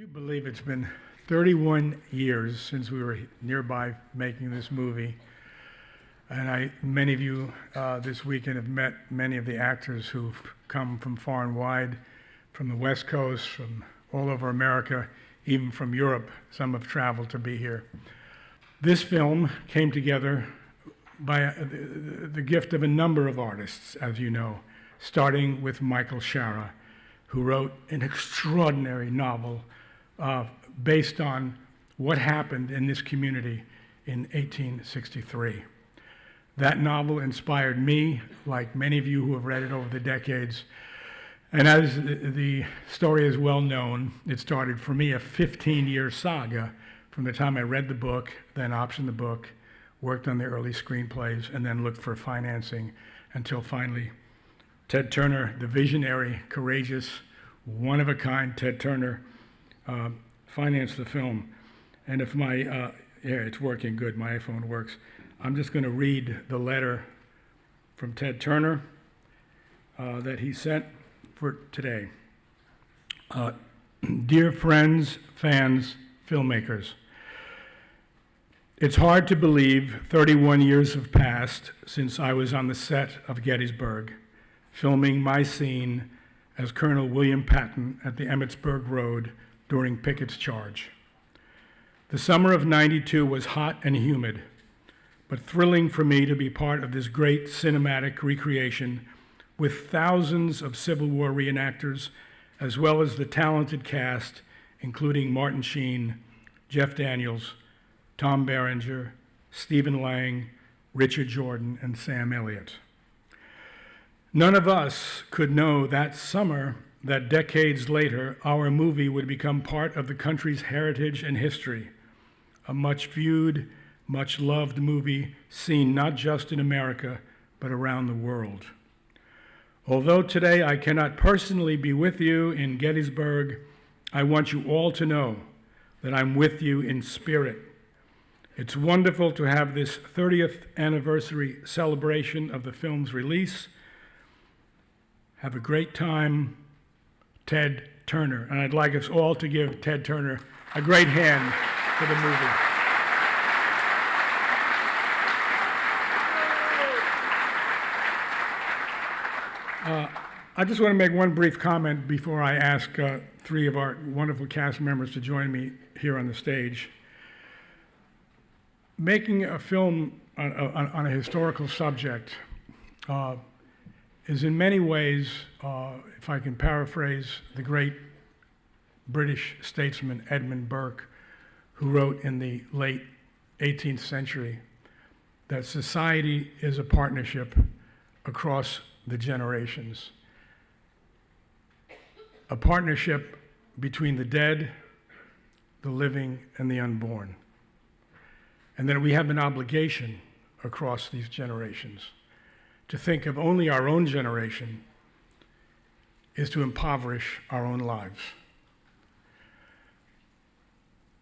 you believe it's been 31 years since we were nearby making this movie? And many of you this weekend have met many of the actors who've come from far and wide, from the West Coast, from all over America, even from Europe. Some have traveled to be here. This film came together by the gift of a number of artists, as you know, starting with Michael Shara, who wrote an extraordinary novel based on what happened in this community in 1863. That novel inspired me, like many of you who have read it over the decades. And as the story is well known, it started for me a 15-year saga from the time I read the book, then optioned the book, worked on the early screenplays, and then looked for financing until finally Ted Turner, the visionary, courageous, one-of-a-kind Ted Turner, financed the film. And if yeah, it's working good, my iPhone works. I'm just going to read the letter from Ted Turner that he sent for today. Dear friends, fans, filmmakers, it's hard to believe 31 years have passed since I was on the set of Gettysburg, filming my scene as Colonel William Patton at the Emmitsburg Road during Pickett's charge. The summer of '92 was hot and humid, but thrilling for me to be part of this great cinematic recreation with thousands of Civil War reenactors, as well as the talented cast, including Martin Sheen, Jeff Daniels, Tom Berenger, Stephen Lang, Richard Jordan, and Sam Elliott. None of us could know that summer that decades later, our movie would become part of the country's heritage and history, a much-viewed, much-loved movie seen not just in America, but around the world. Although today I cannot personally be with you in Gettysburg, I want you all to know that I'm with you in spirit. It's wonderful to have this 30th anniversary celebration of the film's release. Have a great time, Ted Turner. And I'd like us all to give Ted Turner a great hand for the movie. I just want to make one brief comment before I ask three of our wonderful cast members to join me here on the stage. Making a film on a historical subject is in many ways, if I can paraphrase the great British statesman Edmund Burke, who wrote in the late 18th century that society is a partnership across the generations, a partnership between the dead, the living, and the unborn. And that we have an obligation across these generations. To think of only our own generation is to impoverish our own lives.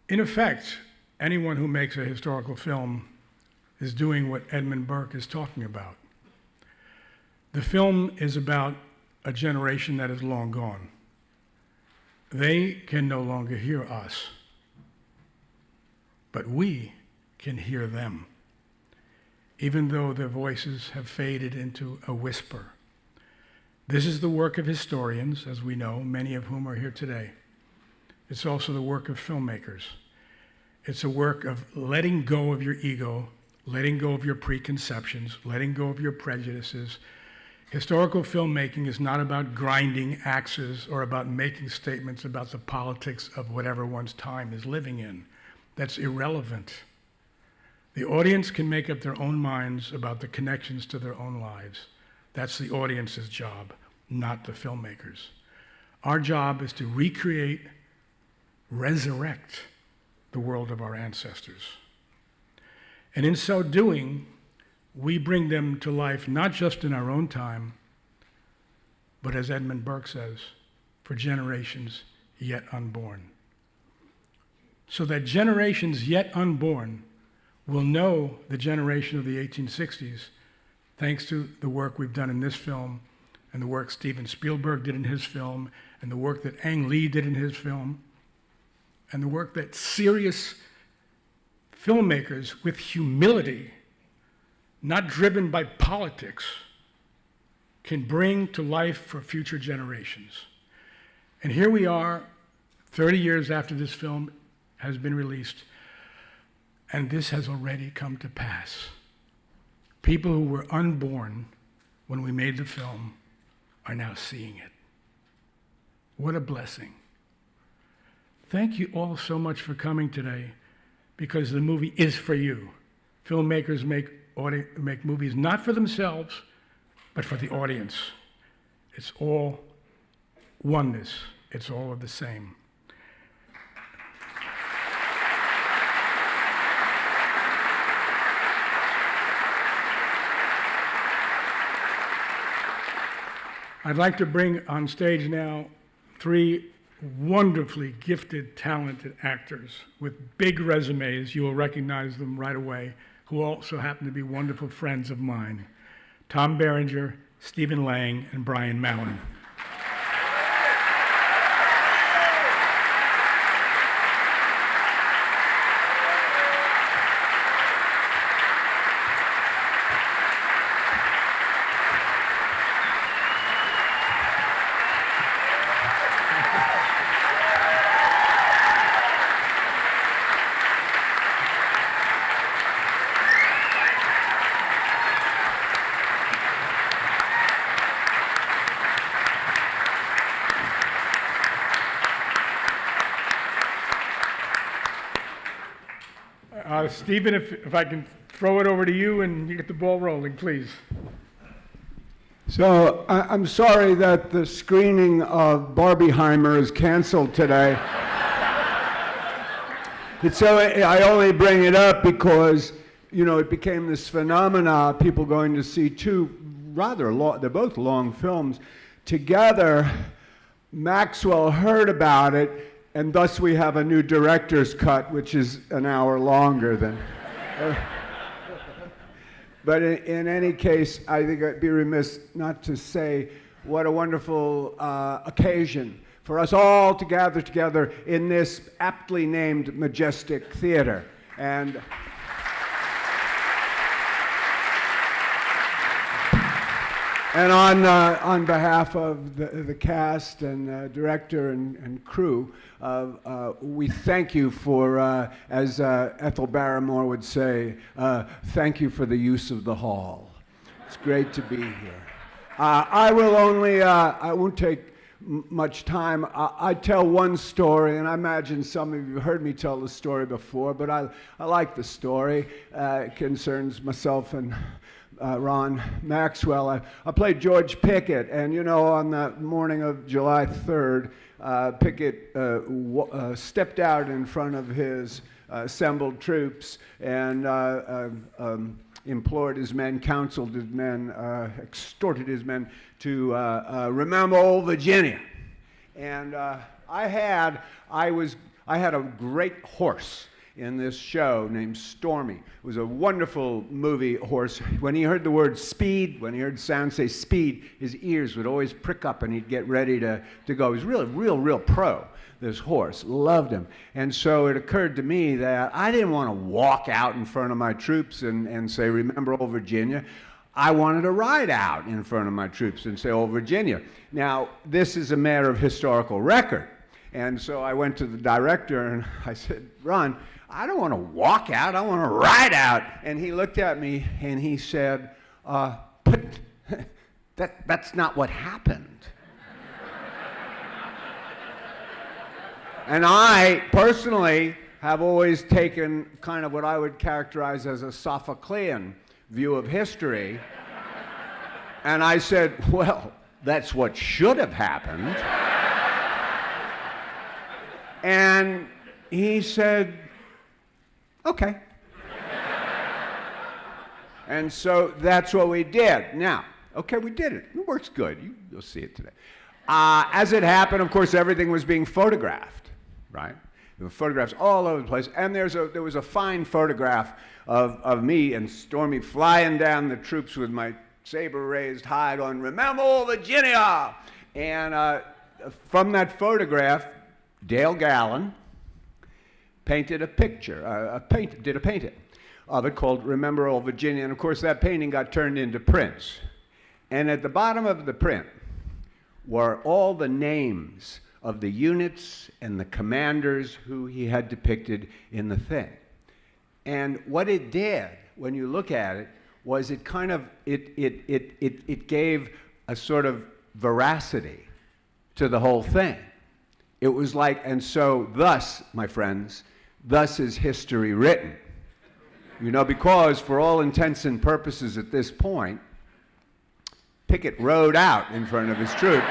In effect, anyone who makes a historical film is doing what Edmund Burke is talking about. The film is about a generation that is long gone. They can no longer hear us, but we can hear them, even though their voices have faded into a whisper. This is the work of historians, as we know, many of whom are here today. It's also the work of filmmakers. It's a work of letting go of your ego, letting go of your preconceptions, letting go of your prejudices. Historical filmmaking is not about grinding axes or about making statements about the politics of whatever one's time is living in. That's irrelevant. The audience can make up their own minds about the connections to their own lives. That's the audience's job, not the filmmakers. Our job is to recreate, resurrect the world of our ancestors. And in so doing, we bring them to life not just in our own time, but as Edmund Burke says, for generations yet unborn. So that generations yet unborn will know the generation of the 1860s, thanks to the work we've done in this film, and the work Steven Spielberg did in his film, and the work that Ang Lee did in his film, and the work that serious filmmakers with humility, not driven by politics, can bring to life for future generations. And here we are, 30 years after this film has been released, and this has already come to pass. People who were unborn when we made the film are now seeing it. What a blessing. Thank you all so much for coming today, because the movie is for you. Filmmakers make movies not for themselves, but for the audience. It's all oneness. It's all of the same. I'd like to bring on stage now 3 wonderfully gifted, talented actors with big resumes. You will recognize them right away, who also happen to be wonderful friends of mine. Tom Berenger, Stephen Lang, and Brian Mallon. Stephen, if I can throw it over to you and you get the ball rolling, please. So I'm sorry that the screening of Barbieheimer is canceled today. I only bring it up because, it became this phenomena, people going to see 2 rather long, they're both long films together. Maxwell heard about it, and thus we have a new director's cut, which is an hour longer than. But in any case, I think I'd be remiss not to say what a wonderful occasion for us all to gather together in this aptly named Majestic Theater. And on behalf of the cast and director and crew, we thank you for, as Ethel Barrymore would say, thank you for the use of the hall. It's great to be here. I won't take much time. I tell one story, and I imagine some of you heard me tell the story before, but I like the story. It concerns myself and Ron Maxwell. I played George Pickett, and on that morning of July 3rd, Pickett stepped out in front of his assembled troops and implored his men, counseled his men, extorted his men to remember old Virginia. And I had a great horse in this show named Stormy. It was a wonderful movie horse. When he heard the word speed, when he heard sound say speed, his ears would always prick up and he'd get ready to go. He was really, real pro, this horse. Loved him. And so it occurred to me that I didn't want to walk out in front of my troops and say, remember old Virginia. I wanted to ride out in front of my troops and say, old Virginia. Now, this is a matter of historical record. And so I went to the director and I said, Ron, I don't want to walk out, I want to ride out. And he looked at me and he said, but that's not what happened. And I personally have always taken kind of what I would characterize as a Sophoclean view of history. And I said, well, that's what should have happened. And he said, okay. And so that's what we did. Now, okay, we did it. It works good. You'll see it today. As it happened, of course, everything was being photographed, right? There were photographs all over the place. And there was a fine photograph of me and Stormy flying down the troops with my saber raised high on, remember old Virginia! And from that photograph, Dale Gallen, painted a picture, did a painting of it called Remember Old Virginia. And of course, that painting got turned into prints. And at the bottom of the print were all the names of the units and the commanders who he had depicted in the thing. And what it did, when you look at it, was it kind of, it gave a sort of veracity to the whole thing. It was like, and so thus, my friends, thus is history written. You know, because for all intents and purposes at this point, Pickett rode out in front of his troop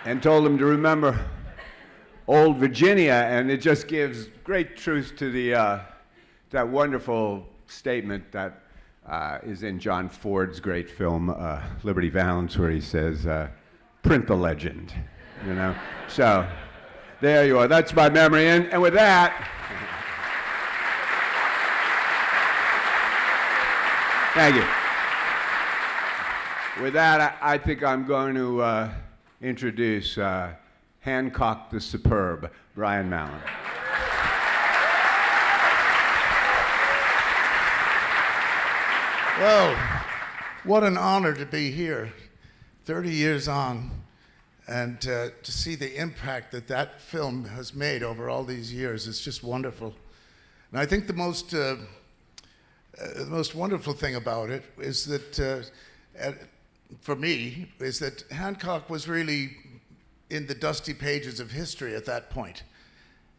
and told them to remember old Virginia, and it just gives great truth to the, that wonderful statement that is in John Ford's great film, Liberty Valance, where he says, print the legend, you know? So, there you are, that's my memory, and with that, thank you. With that, I think I'm going to introduce Hancock the Superb, Brian Mallon. Well, what an honor to be here, 30 years on, and to see the impact that that film has made over all these years is just wonderful. And I think the most wonderful thing about it is that, for me, is that Hancock was really in the dusty pages of history at that point.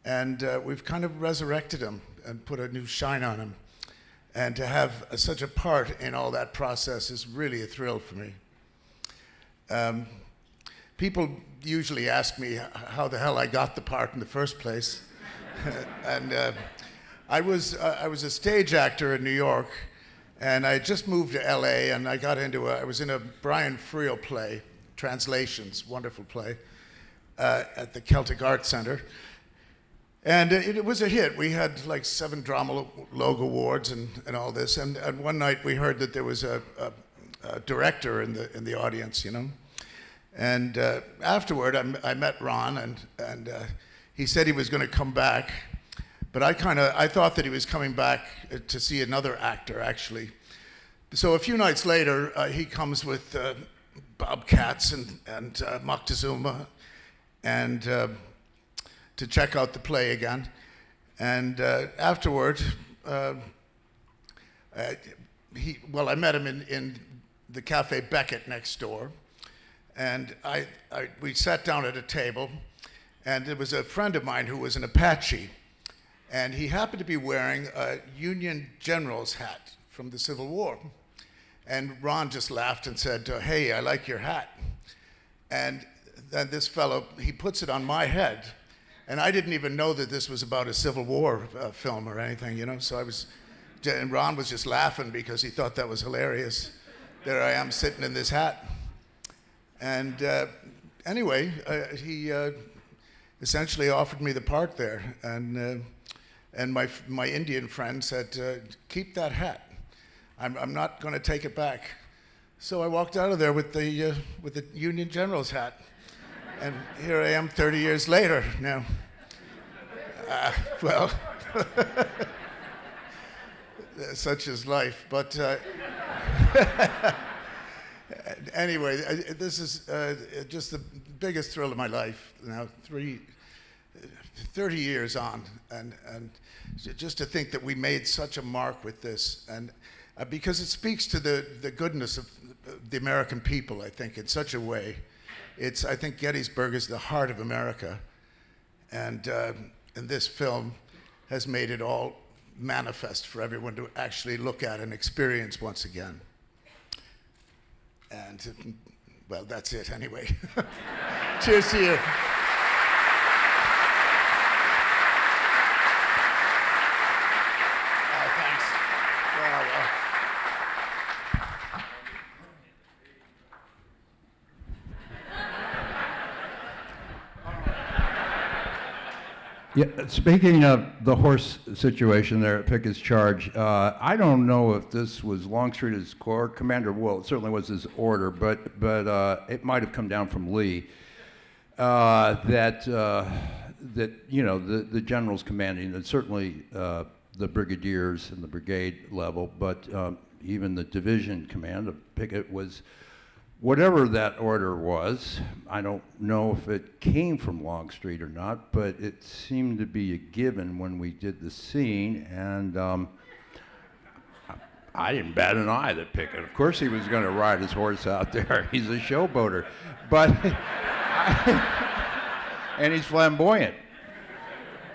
And we've kind of resurrected him and put a new shine on him. And to have such a part in all that process is really a thrill for me. People usually ask me how the hell I got the part in the first place. And I was a stage actor in New York, and I had just moved to LA, and I was in a Brian Friel play, Translations, wonderful play, at the Celtic Arts Center. And it was a hit. We had like 7 Drama Logue Awards and all this. And one night we heard that there was a director in the audience, you know. And afterward, I met Ron, and he said he was going to come back. But I thought that he was coming back to see another actor, actually. So a few nights later, he comes with Bob Katz and Moctezuma, and to check out the play again. And afterward, I met him in the Cafe Beckett next door. And we sat down at a table, and there was a friend of mine who was an Apache. And he happened to be wearing a Union general's hat from the Civil War. And Ron just laughed and said, hey, I like your hat. And then this fellow, he puts it on my head. And I didn't even know that this was about a Civil War film or anything, you know. So and Ron was just laughing because he thought that was hilarious. There I am sitting in this hat. And anyway, he essentially offered me the part there. And my Indian friend said, keep that hat. I'm not going to take it back. So I walked out of there with the Union General's hat. And here I am 30 years later now. Well, such is life. But anyway, this is just the biggest thrill of my life now, 30 years on. And just to think that we made such a mark with this. And because it speaks to the goodness of the American people, I think, in such a way. I think Gettysburg is the heart of America, and this film has made it all manifest for everyone to actually look at and experience once again. And, well, that's it anyway. Cheers to you. Thanks. Well. Yeah, speaking of the horse situation there at Pickett's Charge, I don't know if this was Longstreet as corps commander. Well, it certainly was his order, but it might have come down from Lee. That that, you know, the generals commanding, and certainly the brigadiers and the brigade level, but even the division command of Pickett was, whatever that order was, I don't know if it came from Longstreet or not, but it seemed to be a given when we did the scene, and I didn't bat an eye that Pickett, of course he was going to ride his horse out there. He's a showboater, but and he's flamboyant.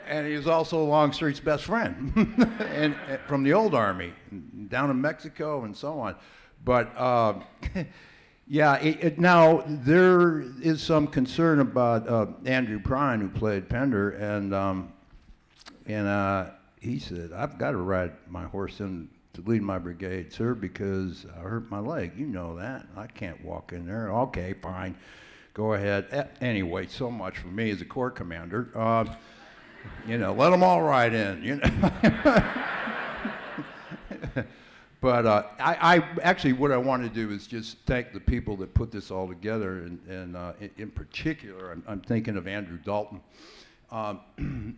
And he's also Longstreet's best friend, and from the old army, down in Mexico and so on. But yeah, now there is some concern about Andrew Prine, who played Pender, and he said, "I've got to ride my horse in to lead my brigade, sir, because I hurt my leg. You know that. I can't walk in there." Okay, fine, go ahead. Anyway, so much for me as a corps commander. You know, let them all ride in, you know. But I actually, what I want to do is just thank the people that put this all together, and in particular, I'm thinking of Andrew Dalton.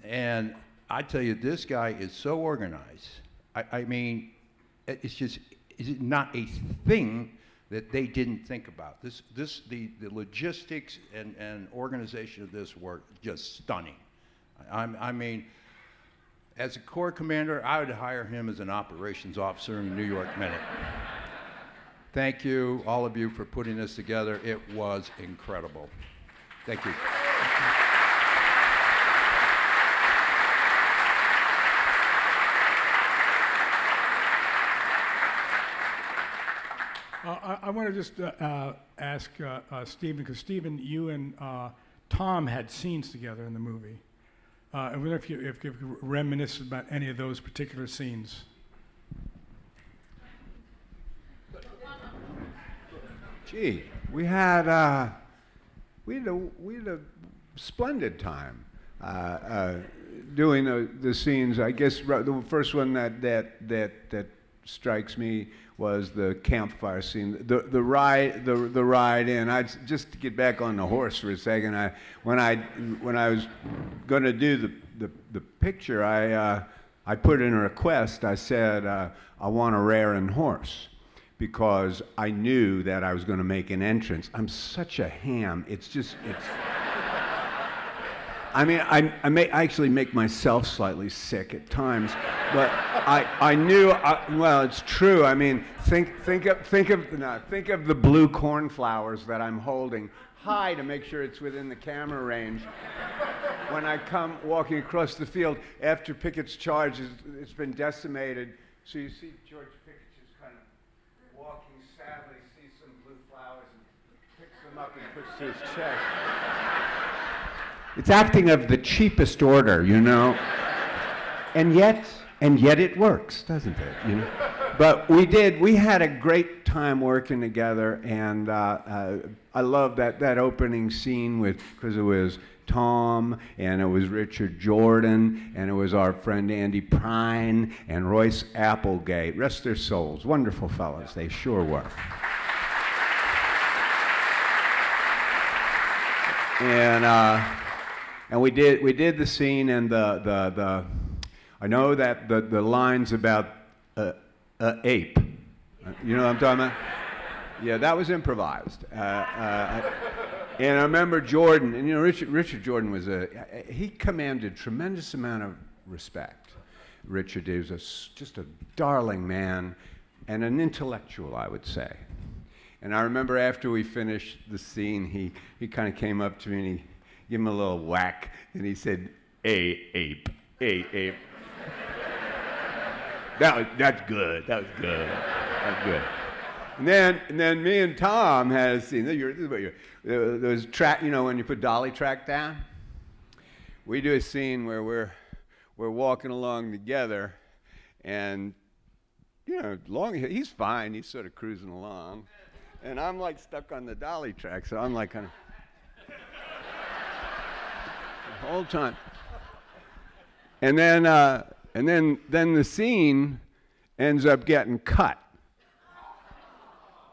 And I tell you, this guy is so organized. I mean, it's just, it's not a thing that they didn't think about. The logistics and organization of this were just stunning. I mean, as a corps commander, I would hire him as an operations officer in the New York Minute. Thank you, all of you, for putting this together. It was incredible. Thank you. I want to just ask Stephen, because Stephen, you and Tom had scenes together in the movie. I wonder if you could reminisce about any of those particular scenes. Gee, we had a splendid time doing the scenes. I guess the first one that strikes me was the campfire scene, the ride in. Just to get back on the horse for a second. When I was going to do the picture, I put in a request. I said I want a raring horse, because I knew that I was going to make an entrance. I'm such a ham. It's. I mean, I may actually make myself slightly sick at times, but I knew. Well, it's true. I mean, think of the blue cornflowers that I'm holding high to make sure it's within the camera range. When I come walking across the field after Pickett's charge, it's been decimated. So you see George Pickett just kind of walking sadly, sees some blue flowers and picks them up and puts to his chest. It's acting of the cheapest order, you know. And yet it works, doesn't it? You know? But we had a great time working together, and I love that opening scene because it was Tom, and it was Richard Jordan, and it was our friend Andy Prine, and Royce Applegate. Rest their souls. Wonderful fellows, they sure were. And we did the scene, and I know that the lines about ape, you know what I'm talking about? Yeah, that was improvised. And I remember Jordan, and you know, Richard Jordan was he commanded tremendous amount of respect. Richard was just a darling man, and an intellectual, I would say. And I remember after we finished the scene, he kind of came up to me and he gave him a little whack, and he said, "Hey, ape, hey, ape." That's good. That was good. That's good. And then me and Tom had a scene. There was track. You know, when you put dolly track down, we do a scene where we're walking along together, and you know, he's fine. He's sort of cruising along, and I'm like stuck on the dolly track, so I'm like kind of the whole time. And then the scene ends up getting cut.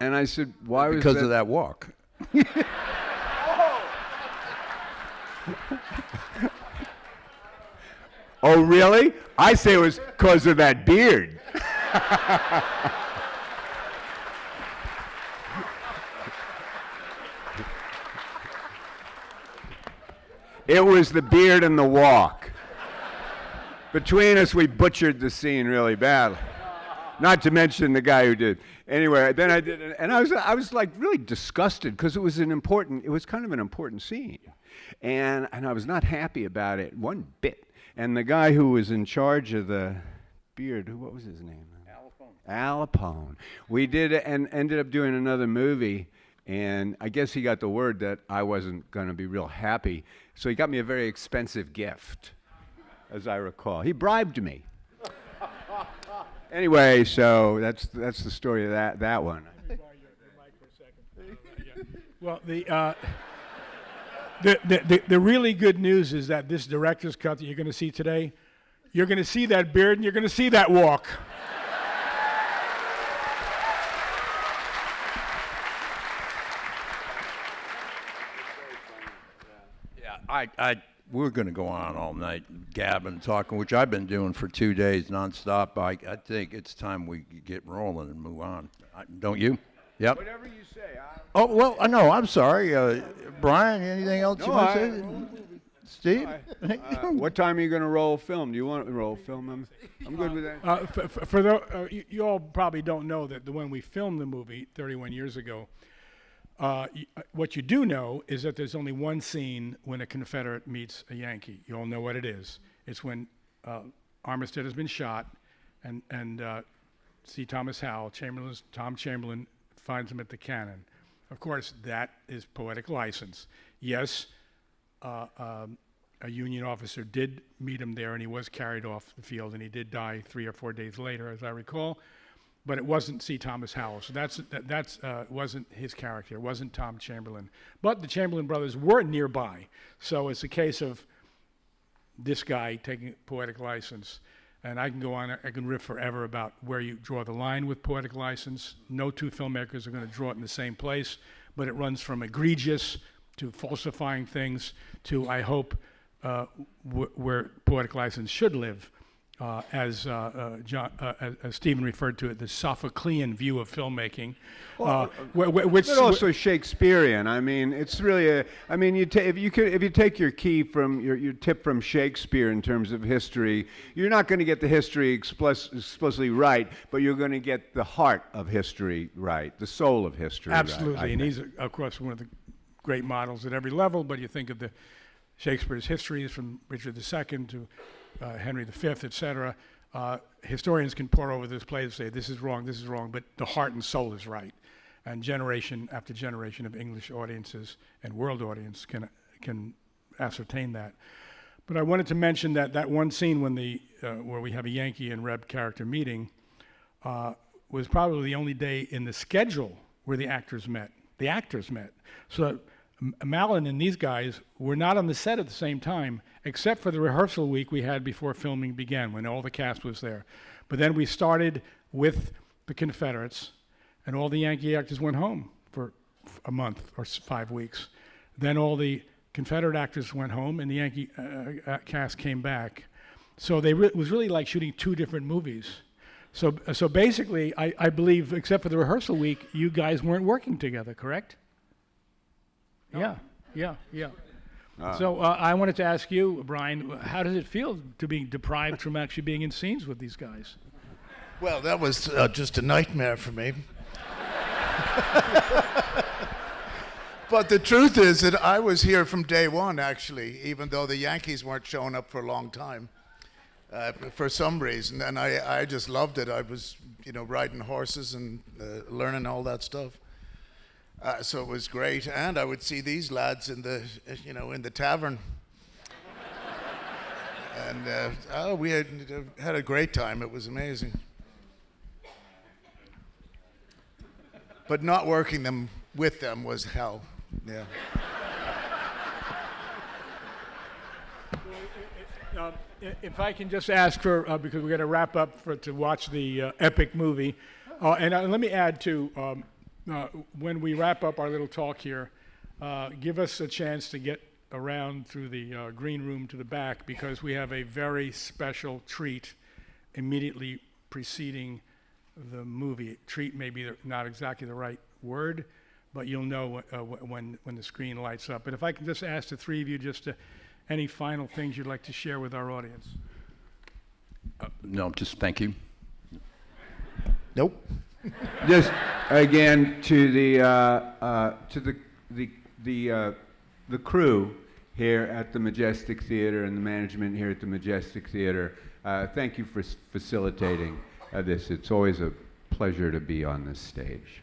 And I said, "Why was that?" Because of that walk. Oh, really? I say it was because of that beard. It was the beard and the walk. Between us, we butchered the scene really badly. Not to mention the guy who did. Anyway, then I did it, and I was like really disgusted because it was kind of an important scene. And I was not happy about it one bit. And the guy who was in charge of the beard, what was his name? Al Capone. We did it and ended up doing another movie, and I guess he got the word that I wasn't going to be real happy, so he got me a very expensive gift, as I recall. He bribed me. Anyway, so that's the story of that one. Well, the really good news is that this director's cut that you're going to see today, you're going to see that beard and you're going to see that walk. Yeah, we're going to go on all night gabbing, talking, which I've been doing for 2 days nonstop. I think it's time we get rolling and move on. Don't you? Yep. Whatever you say. Oh, well, no, I'm sorry. Brian, anything else you want to say? Steve? What time are you going to roll film? Do you want to roll film? I'm good with that. You all probably don't know that when we filmed the movie 31 years ago, what you do know is that there's only one scene when a Confederate meets a Yankee. You all know what it is. It's when Armistead has been shot, and C. Thomas Howell, Tom Chamberlain, finds him at the cannon. Of course, that is poetic license. Yes, a Union officer did meet him there, and he was carried off the field, and he did die 3 or 4 days later, as I recall. But it wasn't C. Thomas Howell, so that's wasn't his character. It wasn't Tom Chamberlain. But the Chamberlain brothers were nearby, so it's a case of this guy taking poetic license. And I can go on, I can riff forever about where you draw the line with poetic license. No two filmmakers are going to draw it in the same place, but it runs from egregious to falsifying things to, I hope, where poetic license should live. As Stephen referred to it, the Sophoclean view of filmmaking, but also Shakespearean. I mean, it's really if you take your key from your tip from Shakespeare in terms of history, you're not going to get the history explicitly right, but you're going to get the heart of history right, the soul of history. Absolutely, right, and he's of course one of the great models at every level. But you think of the Shakespeare's histories from Richard II to Henry V, etc. Historians can pore over this play and say this is wrong, but the heart and soul is right. And generation after generation of English audiences and world audience can ascertain that. But I wanted to mention that one scene when where we have a Yankee and Reb character meeting was probably the only day in the schedule where the actors met. The actors met. So Mallon and these guys were not on the set at the same time, except for the rehearsal week we had before filming began, when all the cast was there. But then we started with the Confederates, and all the Yankee actors went home for a month or 5 weeks. Then all the Confederate actors went home, and the Yankee cast came back. So it was really like shooting 2 different movies. So basically, I believe, except for the rehearsal week, you guys weren't working together, correct? No. Yeah. So I wanted to ask you, Brian, how does it feel to be deprived from actually being in scenes with these guys? Well, that was just a nightmare for me. But the truth is that I was here from day one, actually, even though the Yankees weren't showing up for a long time, for some reason. And I just loved it. I was, riding horses and learning all that stuff. So it was great, and I would see these lads in the tavern, and we had a great time. It was amazing, but not working with them was hell. Yeah. If I can just ask for, because we're going to wrap up to watch the epic movie, and let me add to. When we wrap up our little talk here, give us a chance to get around through the green room to the back because we have a very special treat immediately preceding the movie. Treat may be not exactly the right word, but you'll know when the screen lights up. But if I can just ask the three of you just any final things you'd like to share with our audience. No, just thank you. Nope. Just again to the crew here at the Majestic Theater and the management here at the Majestic Theater. Thank you for facilitating this. It's always a pleasure to be on this stage.